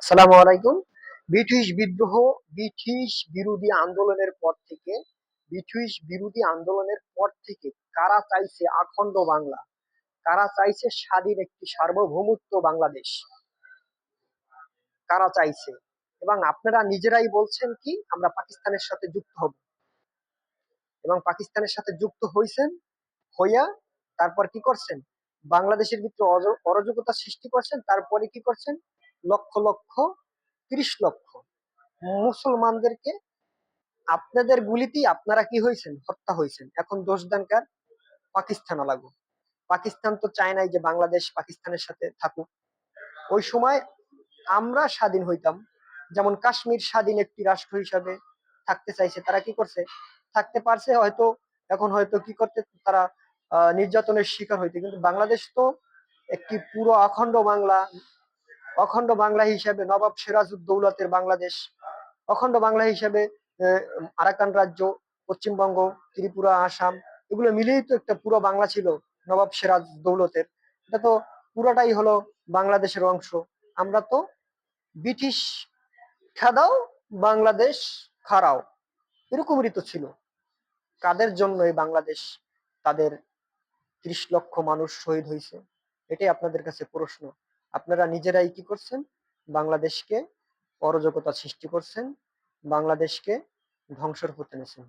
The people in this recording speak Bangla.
আসসালামু আলাইকুম। ব্রিটিশ বিদ্রোহ, ব্রিটিশ বিরোধী আন্দোলনের পর থেকে ব্রিটিশ বিরোধী আন্দোলনের পর থেকে কারা চাইছে অখণ্ড বাংলা, কারা চাইছে স্বাধীন একটি সার্বভৌমত্ব বাংলাদেশ, কারা চাইছে? এবং আপনারা নিজেরাই বলছেন কি আমরা পাকিস্তানের সাথে যুক্ত হব, এবং পাকিস্তানের সাথে যুক্ত হইছেন, হইয়া তারপর কি করছেন? বাংলাদেশের ভিতরে অরাজকতা সৃষ্টি করছেন। তারপরে কি করছেন? লক্ষ লক্ষ, ৩০ লক্ষ মুসলমানদেরকে আপনাদের গুলিতেই আপনারা কি হয়েছেন? হত্যা হয়েছেন। এখন দোষ দেন কার? পাকিস্তান লাগু। পাকিস্তান তো চায় নাই যে বাংলাদেশ পাকিস্তানের সাথে থাকুক। ওই সময় আমরা স্বাধীন হইতাম, যেমন কাশ্মীর স্বাধীন একটি রাষ্ট্র হিসাবে থাকতে চাইছে, তারা কি করছে? থাকতে পারছে হয়তো। এখন হয়তো কি করতে তারা নির্যাতনের শিকার হইতে, কিন্তু বাংলাদেশ তো একটি পুরো অখণ্ড বাংলা, অখণ্ড বাংলা হিসাবে নবাব সিরাজউদ্দৌলাতের বাংলাদেশ, অখণ্ড বাংলা হিসাবে আরাকান রাজ্য, পশ্চিমবঙ্গ, ত্রিপুরা, আসাম, এগুলো মিলেই তো একটা পুরো বাংলা ছিল নবাব সিরাজউদ্দৌলতের। এটা তো পুরোটাই হলো বাংলাদেশের অংশ। আমরা তো ব্রিটিশ খেদাও, বাংলাদেশ খাড়াও, এরকমই তো ছিল। কাদের জন্য এই বাংলাদেশ, তাদের ৩০ লক্ষ মানুষ শহীদ হয়েছে? এটাই আপনাদের কাছে প্রশ্ন। আপনারা নিজেরাই কি করছেন? বাংলাদেশকে অরাজকতা সৃষ্টি করছেন, বাংলাদেশকে ধ্বংসের পথে নেছেন।